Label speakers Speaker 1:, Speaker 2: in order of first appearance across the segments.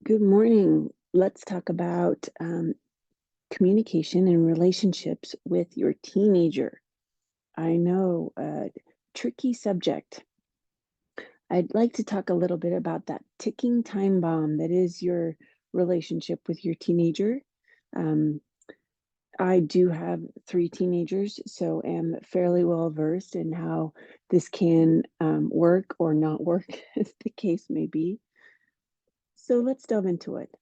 Speaker 1: Good morning. Let's talk about communication and relationships with your teenager. I know, a tricky subject. I'd like to talk a little bit about that ticking time bomb that is your relationship with your teenager. Um, I do have 3 teenagers, so am fairly well versed in how this can work or not work, as the case may be. So let's delve into it.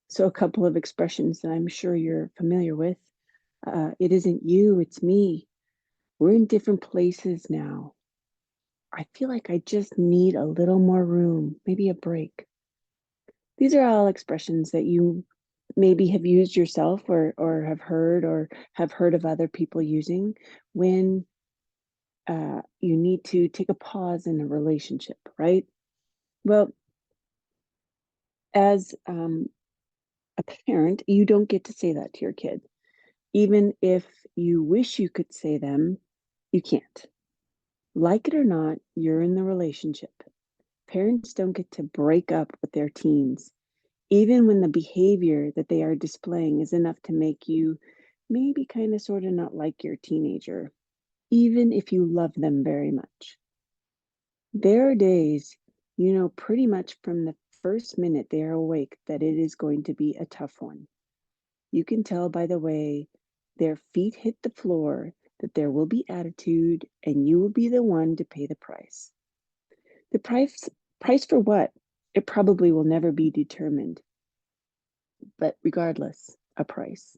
Speaker 1: So a couple of expressions that I'm sure you're familiar with. It isn't you, it's me. We're in different places now. I feel like I just need a little more room, maybe a break. These are all expressions that you maybe have used yourself or have heard of other people using when you need to take a pause in a relationship, right? Well, as a parent, you don't get to say that to your kid. Even if you wish you could say them, you can't. Like it or not, you're in the relationship. Parents don't get to break up with their teens, even when the behavior that they are displaying is enough to make you maybe kind of sort of not like your teenager, even if you love them very much. There are days, pretty much from the first minute they are awake that it is going to be a tough one. You can tell by the way their feet hit the floor that there will be attitude and you will be the one to pay the price. The price for what? It probably will never be determined, but regardless, a price.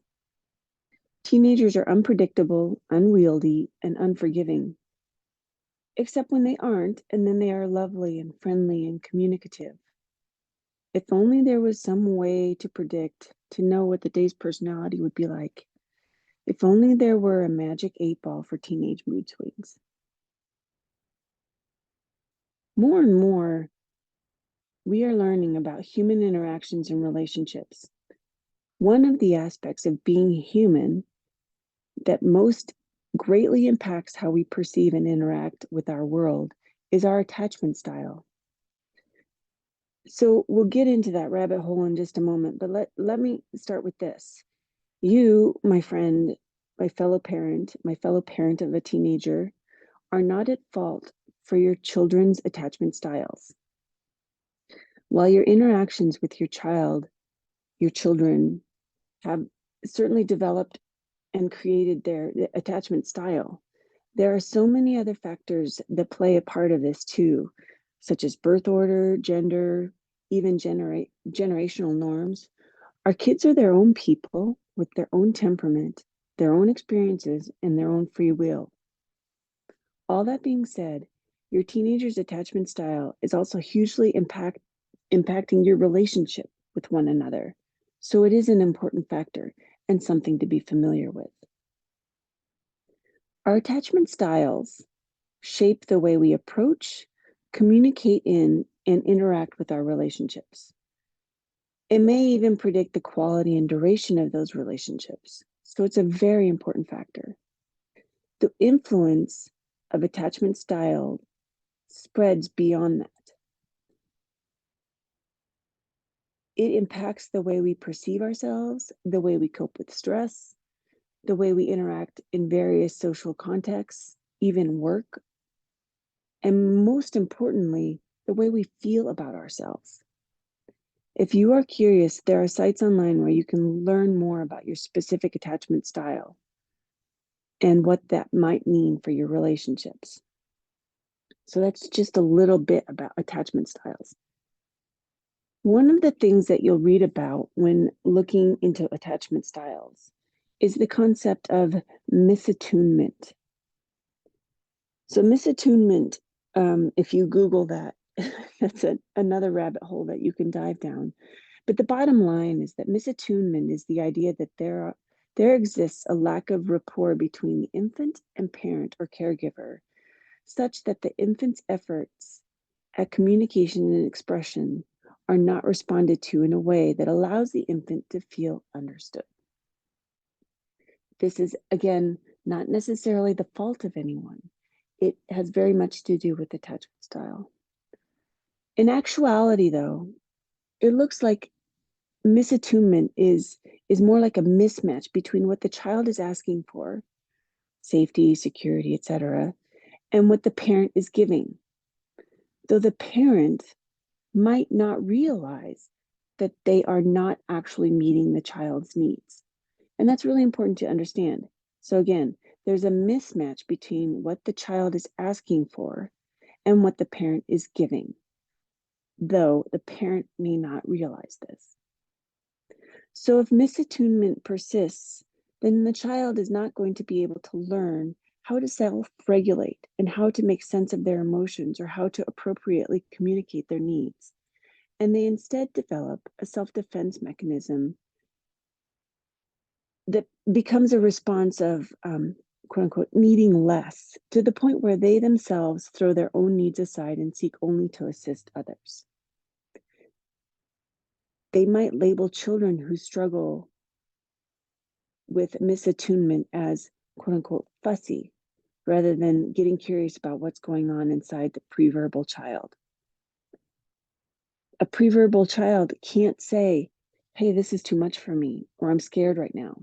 Speaker 1: Teenagers are unpredictable, unwieldy, and unforgiving, except when they aren't, and then they are lovely and friendly and communicative. If only there was some way to predict, to know what the day's personality would be like. If only there were a magic 8 ball for teenage mood swings. More and more, we are learning about human interactions and relationships. One of the aspects of being human that most greatly impacts how we perceive and interact with our world is our attachment style. So we'll get into that rabbit hole in just a moment, but let me start with this. You, my friend, my fellow parent of a teenager, are not at fault for your children's attachment styles. While your interactions with your children have certainly developed and created their attachment style, there are so many other factors that play a part of this too, such as birth order, gender, even generational norms. Our kids are their own people with their own temperament, their own experiences, and their own free will. All that being said, your teenager's attachment style is also hugely impacting your relationship with one another. So it is an important factor and something to be familiar with. Our attachment styles shape the way we approach, communicate in, and interact with our relationships. It may even predict the quality and duration of those relationships. So it's a very important factor. The influence of attachment style spreads beyond that. It impacts the way we perceive ourselves, the way we cope with stress, the way we interact in various social contexts, even work, and most importantly, the way we feel about ourselves. If you are curious, there are sites online where you can learn more about your specific attachment style and what that might mean for your relationships. So that's just a little bit about attachment styles. One of the things that you'll read about when looking into attachment styles is the concept of misattunement. So misattunement, if you Google that, that's another rabbit hole that you can dive down. But the bottom line is that misattunement is the idea that there exists a lack of rapport between the infant and parent or caregiver, such that the infant's efforts at communication and expression are not responded to in a way that allows the infant to feel understood. This is, again, not necessarily the fault of anyone. It has very much to do with attachment style. In actuality, though, it looks like misattunement is more like a mismatch between what the child is asking for, safety, security, etc., and what the parent is giving. Though the parent might not realize that they are not actually meeting the child's needs. And that's really important to understand. So again, there's a mismatch between what the child is asking for and what the parent is giving, though the parent may not realize this. So if misattunement persists, then the child is not going to be able to learn how to self-regulate and how to make sense of their emotions or how to appropriately communicate their needs. And they instead develop a self-defense mechanism that becomes a response of quote unquote needing less, to the point where they themselves throw their own needs aside and seek only to assist others. They might label children who struggle with misattunement as quote unquote fussy, rather than getting curious about what's going on inside the preverbal child. A preverbal child can't say, hey, this is too much for me, or I'm scared right now.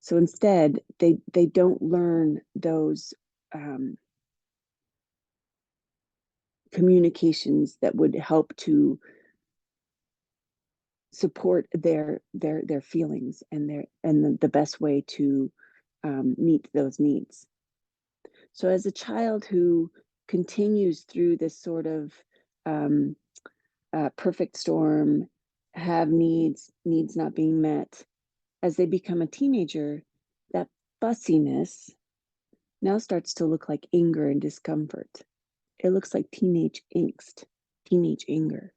Speaker 1: So instead, they don't learn those communications that would help to support their feelings and the best way to meet those needs. So as a child who continues through this sort of perfect storm, have needs not being met, as they become a teenager, that fussiness now starts to look like anger and discomfort. It looks like teenage angst, teenage anger.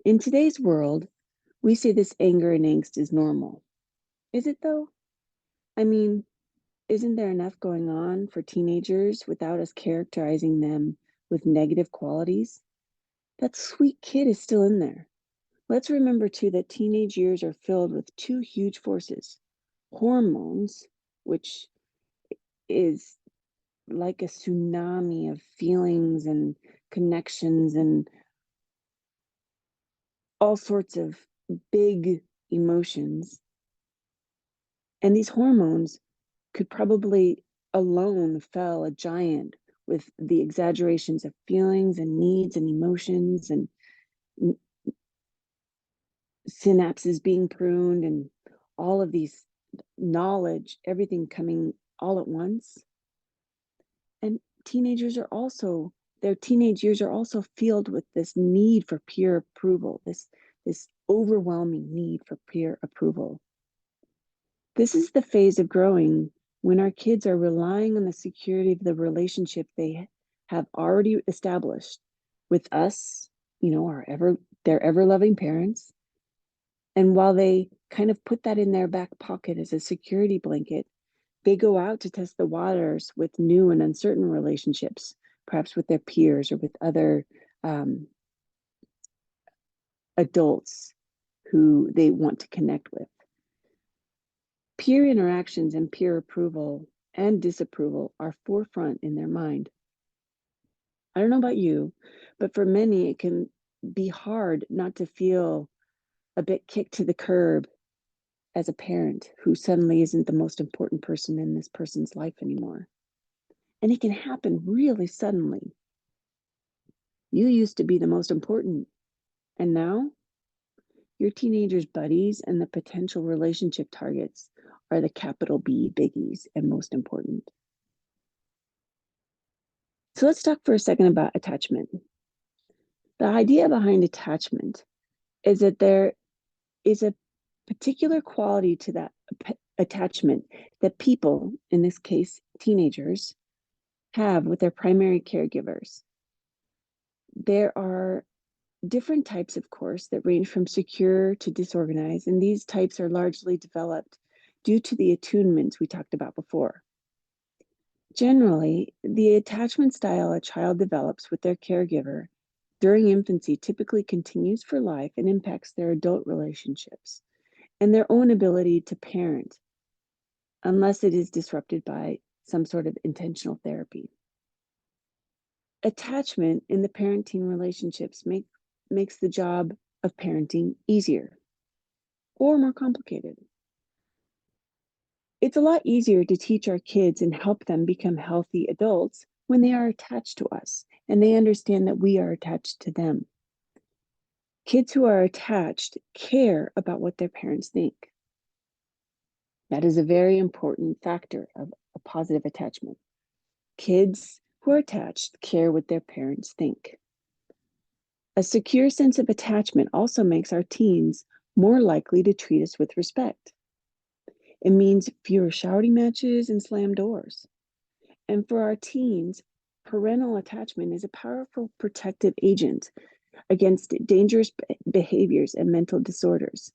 Speaker 1: In today's world, we say this anger and angst is normal. Is it though? I mean, isn't there enough going on for teenagers without us characterizing them with negative qualities? That sweet kid is still in there. Let's remember too that teenage years are filled with two huge forces: hormones, which is like a tsunami of feelings and connections and all sorts of big emotions. And these hormones could probably alone fell a giant with the exaggerations of feelings and needs and emotions and synapses being pruned and all of these knowledge, everything coming all at once. And teenagers are also, their teenage years are also filled with this need for peer approval, this overwhelming need for peer approval. This is the phase of growing when our kids are relying on the security of the relationship they have already established with us, their ever loving parents. And while they kind of put that in their back pocket as a security blanket, they go out to test the waters with new and uncertain relationships, perhaps with their peers or with other adults who they want to connect with. Peer interactions and peer approval and disapproval are forefront in their mind. I don't know about you, but for many, it can be hard not to feel a bit kicked to the curb as a parent who suddenly isn't the most important person in this person's life anymore. And it can happen really suddenly. You used to be the most important, and now your teenager's buddies and the potential relationship targets are the capital B biggies and most important. So let's talk for a second about attachment. The idea behind attachment is that there is a particular quality to that attachment that people, in this case, teenagers, have with their primary caregivers. There are different types, of course, that range from secure to disorganized, and these types are largely developed due to the attunements we talked about before. Generally, the attachment style a child develops with their caregiver during infancy typically continues for life and impacts their adult relationships and their own ability to parent, unless it is disrupted by some sort of intentional therapy. Attachment in the parent-teen relationships makes the job of parenting easier or more complicated. It's a lot easier to teach our kids and help them become healthy adults when they are attached to us and they understand that we are attached to them. Kids who are attached care about what their parents think. That is a very important factor of a positive attachment. Kids who are attached care what their parents think. A secure sense of attachment also makes our teens more likely to treat us with respect. It means fewer shouting matches and slammed doors. And for our teens, parental attachment is a powerful protective agent against dangerous behaviors and mental disorders.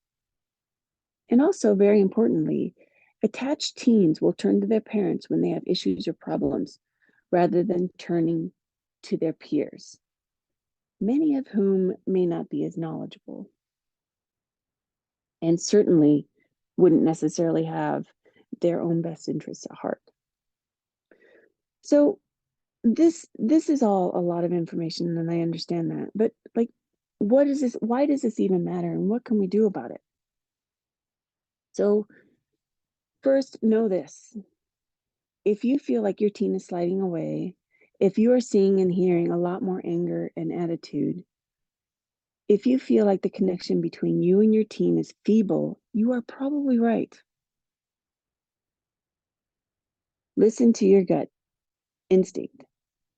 Speaker 1: And also, very importantly, attached teens will turn to their parents when they have issues or problems rather than turning to their peers, many of whom may not be as knowledgeable and certainly wouldn't necessarily have their own best interests at heart. So this is all a lot of information, and I understand that, but like, what is this? Why does this even matter, and what can we do about it? So first, know this: if you feel like your teen is sliding away, if you are seeing and hearing a lot more anger and attitude, if you feel like the connection between you and your teen is feeble, you are probably right. Listen to your gut instinct.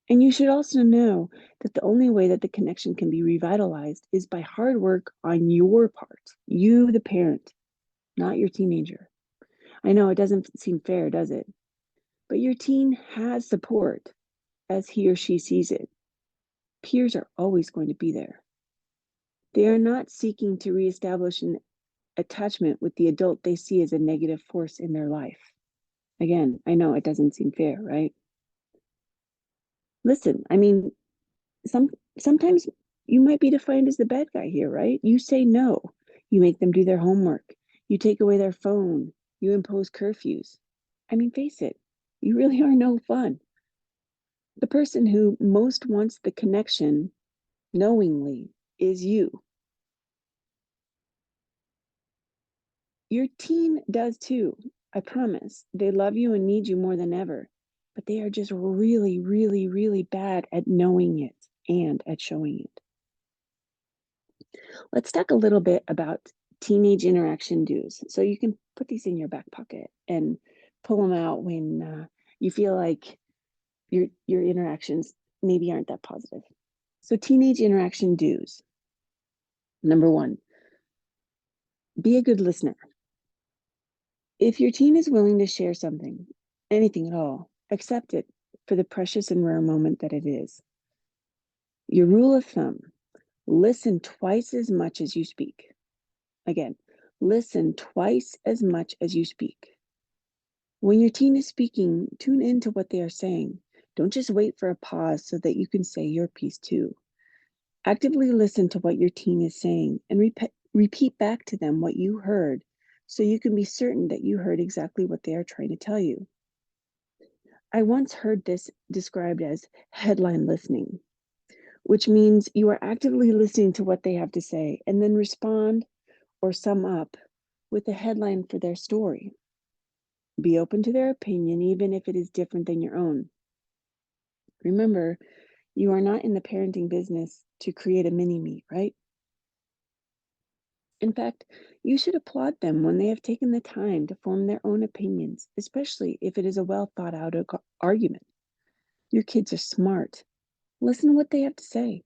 Speaker 1: And you should also know that the only way that the connection can be revitalized is by hard work on your part, you, the parent, not your teenager. I know it doesn't seem fair, does it? But your teen has support as he or she sees it. Peers are always going to be there. They are not seeking to reestablish an attachment with the adult they see as a negative force in their life. Again, I know it doesn't seem fair, right? Listen, I mean, sometimes you might be defined as the bad guy here, right? You say no. You make them do their homework. You take away their phone. You impose curfews. I mean, face it, you really are no fun. The person who most wants the connection knowingly is you. Your teen does too. I promise. They love you and need you more than ever, but they are just really, really, really bad at knowing it and at showing it. Let's talk a little bit about teenage interaction do's. So you can put these in your back pocket and pull them out when you feel like your interactions maybe aren't that positive. So teenage interaction do's. Number one, be a good listener. If your teen is willing to share something, anything at all, accept it for the precious and rare moment that it is. Your rule of thumb: listen twice as much as you speak. Again, listen twice as much as you speak. When your teen is speaking, tune into what they are saying. Don't just wait for a pause so that you can say your piece too. Actively listen to what your teen is saying and repeat back to them what you heard so you can be certain that you heard exactly what they are trying to tell you. I once heard this described as headline listening, which means you are actively listening to what they have to say and then respond or sum up with a headline for their story. Be open to their opinion, even if it is different than your own. Remember, you are not in the parenting business to create a mini-me, right? In fact, you should applaud them when they have taken the time to form their own opinions, especially if it is a well thought out argument. Your kids are smart. Listen to what they have to say.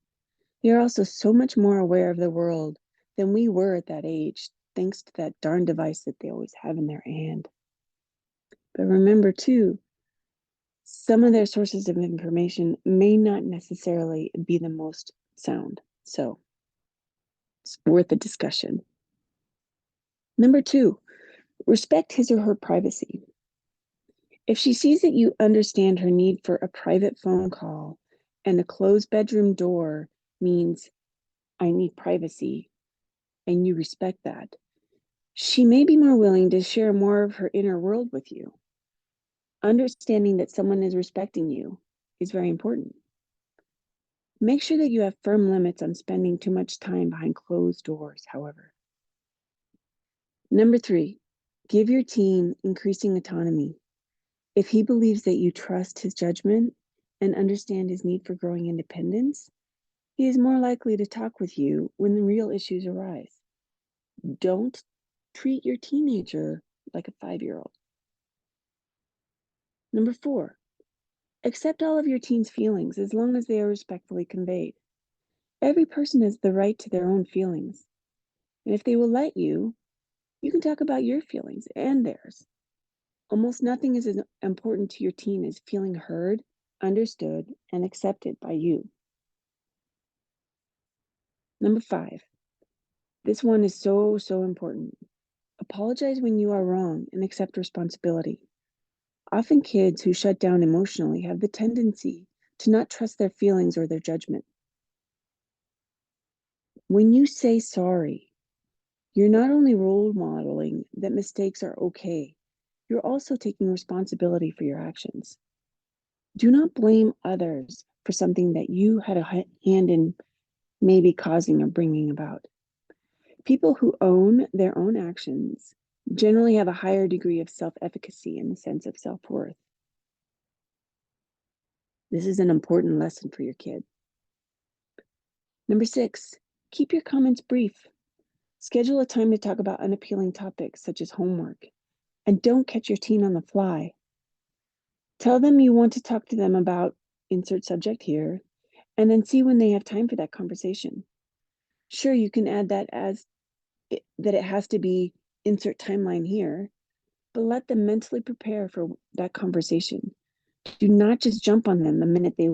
Speaker 1: They are also so much more aware of the world than we were at that age, thanks to that darn device that they always have in their hand. But remember, too, some of their sources of information may not necessarily be the most sound. So it's worth a discussion. Number two, respect his or her privacy. If she sees that you understand her need for a private phone call and a closed bedroom door means I need privacy, and you respect that, she may be more willing to share more of her inner world with you. Understanding that someone is respecting you is very important. Make sure that you have firm limits on spending too much time behind closed doors, however. Number 3, give your teen increasing autonomy. If he believes that you trust his judgment and understand his need for growing independence, he is more likely to talk with you when the real issues arise. Don't treat your teenager like a 5-year-old. Number 4, accept all of your teen's feelings as long as they are respectfully conveyed. Every person has the right to their own feelings. And if they will let you, you can talk about your feelings and theirs. Almost nothing is as important to your teen as feeling heard, understood, and accepted by you. Number 5, this one is so important. Apologize when you are wrong and accept responsibility. Often kids who shut down emotionally have the tendency to not trust their feelings or their judgment. When you say sorry, you're not only role modeling that mistakes are okay, you're also taking responsibility for your actions. Do not blame others for something that you had a hand in maybe causing or bringing about. People who own their own actions generally have a higher degree of self-efficacy and a sense of self-worth. This is an important lesson for your kid. Number 6, keep your comments brief. Schedule a time to talk about unappealing topics such as homework, and don't catch your teen on the fly. Tell them you want to talk to them about insert subject here, and then see when they have time for that conversation. Sure, you can add that as that it has to be insert timeline here, but let them mentally prepare for that conversation. Do not just jump on them the minute they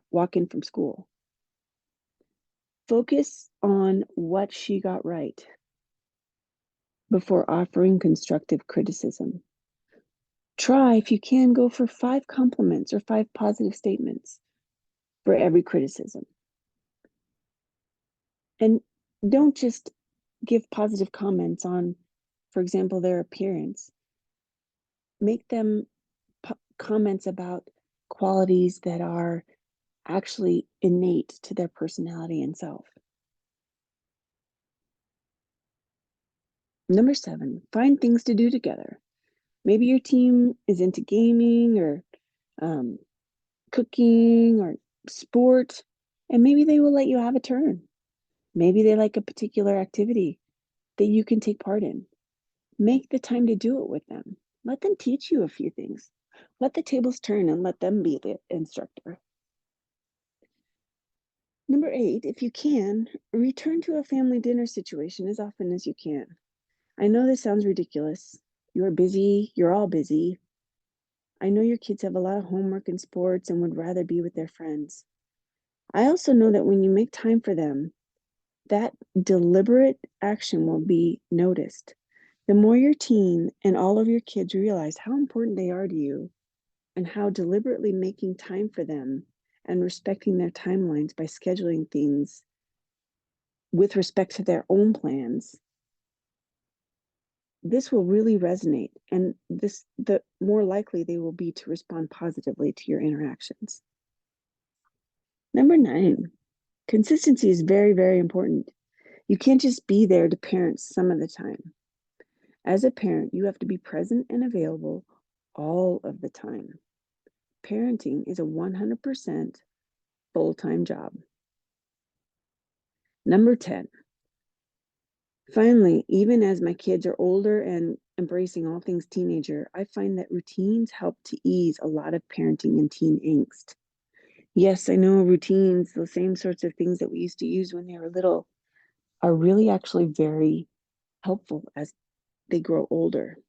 Speaker 1: walk in from school. Focus on what she got right before offering constructive criticism. Try, if you can, go for 5 compliments or 5 positive statements for every criticism. And don't just give positive comments on, for example, their appearance. Make them comments about qualities that are actually innate to their personality and self. Number 7, find things to do together. Maybe your team is into gaming or cooking or sport, and maybe they will let you have a turn. Maybe they like a particular activity that you can take part in. Make the time to do it with them. Let them teach you a few things. Let the tables turn and let them be the instructor. Number 8, if you can, return to a family dinner situation as often as you can. I know this sounds ridiculous. You're busy, you're all busy. I know your kids have a lot of homework and sports and would rather be with their friends. I also know that when you make time for them, that deliberate action will be noticed. The more your teen and all of your kids realize how important they are to you and how deliberately making time for them and respecting their timelines by scheduling things with respect to their own plans, this will really resonate, and the more likely they will be to respond positively to your interactions. Number 9, consistency is very important. You can't just be there to parents some of the time. As a parent, you have to be present and available all of the time. Parenting is a 100% full-time job. Number 10, finally, even as my kids are older and embracing all things teenager, I find that routines help to ease a lot of parenting and teen angst. Yes, I know routines, the same sorts of things that we used to use when they were little, are really actually very helpful as they grow older.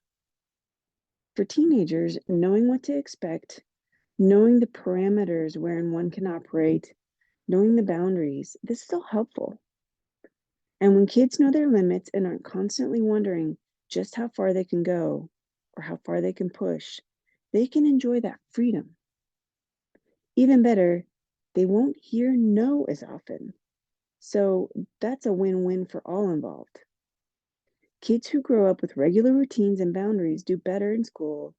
Speaker 1: For teenagers, knowing what to expect, knowing the parameters wherein one can operate, knowing the boundaries, this is all helpful. And when kids know their limits and aren't constantly wondering just how far they can go or how far they can push, they can enjoy that freedom. Even better, they won't hear no as often. So that's a win-win for all involved. Kids who grow up with regular routines and boundaries do better in school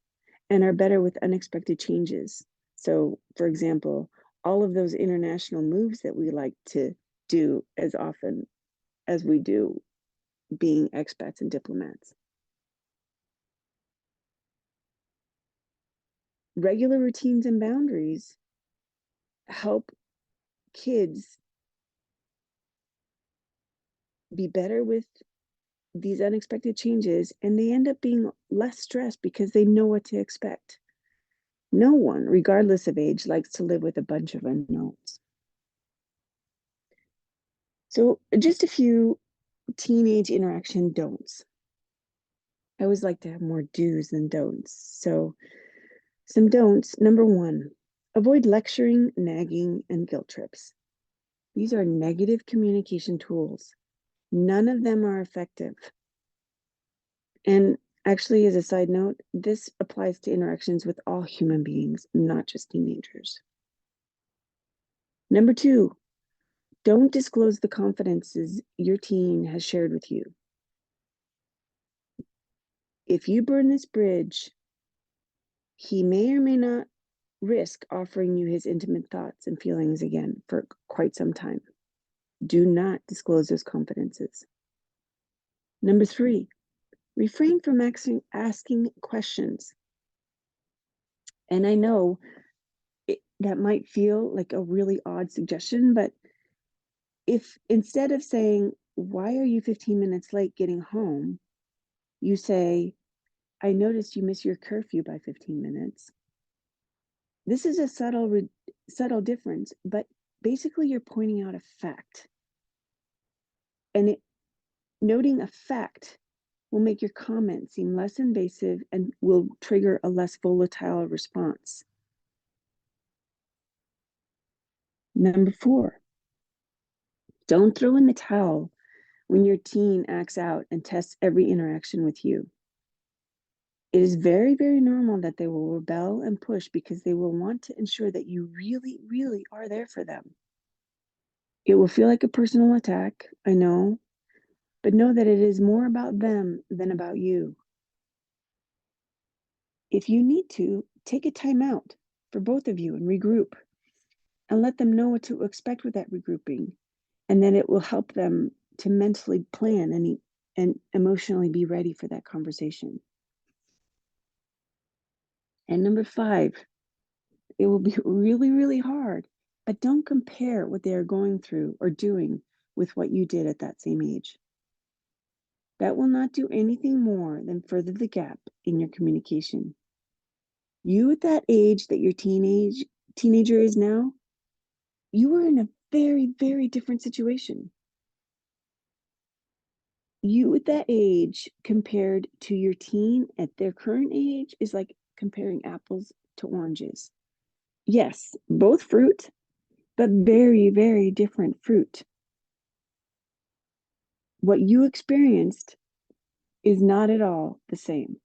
Speaker 1: and are better with unexpected changes. So, for example, all of those international moves that we like to do as often as we do being expats and diplomats. Regular routines and boundaries help kids be better with these unexpected changes, and they end up being less stressed because they know what to expect. No one, regardless of age, likes to live with a bunch of unknowns. So, just a few teenage interaction don'ts. I always like to have more do's than don'ts. So, some don'ts. Number one, avoid lecturing, nagging, and guilt trips. These are negative communication tools. None of them are effective. And actually, as a side note, this applies to interactions with all human beings, not just teenagers. Number two, don't disclose the confidences your teen has shared with you. If you burn this bridge, he may or may not risk offering you his intimate thoughts and feelings again for quite some time. Do not disclose those confidences. Number three, refrain from asking questions. And I know that might feel like a really odd suggestion, but if instead of saying, "Why are you 15 minutes late getting home?" you say, "I noticed you miss your curfew by 15 minutes." This is a subtle difference, but basically you're pointing out a fact. And noting a fact will make your comment seem less invasive and will trigger a less volatile response. Number four, don't throw in the towel when your teen acts out and tests every interaction with you. It is very, very normal that they will rebel and push because they will want to ensure that you really, really are there for them. It will feel like a personal attack, I know, but know that it is more about them than about you. If you need to, take a time out for both of you and regroup and let them know what to expect with that regrouping. And then it will help them to mentally plan and emotionally be ready for that conversation. And number five, it will be really, really hard, but don't compare what they are going through or doing with what you did at that same age. That will not do anything more than further the gap in your communication. You at that age that your teenager is now, you were in a very, very different situation. You at that age compared to your teen at their current age is like comparing apples to oranges. Yes, both fruit, but very, very different fruit. What you experienced is not at all the same.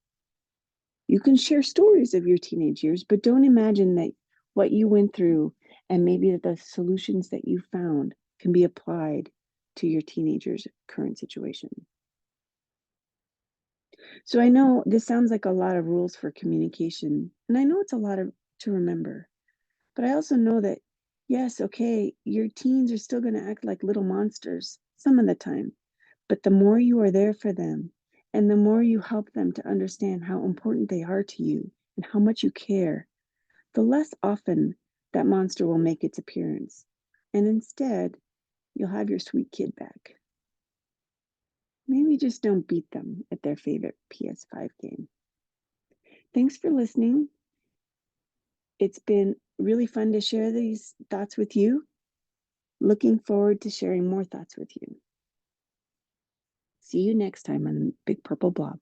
Speaker 1: You can share stories of your teenage years, but don't imagine that what you went through and maybe the solutions that you found can be applied to your teenager's current situation. So I know this sounds like a lot of rules for communication, and I know it's a lot to remember, but I also know that, yes, okay, your teens are still going to act like little monsters some of the time, but the more you are there for them and the more you help them to understand how important they are to you and how much you care, the less often that monster will make its appearance. And instead, you'll have your sweet kid back. Maybe just don't beat them at their favorite PS5 game. Thanks for listening. It's been really fun to share these thoughts with you. Looking forward to sharing more thoughts with you. See you next time on Big Purple Blob.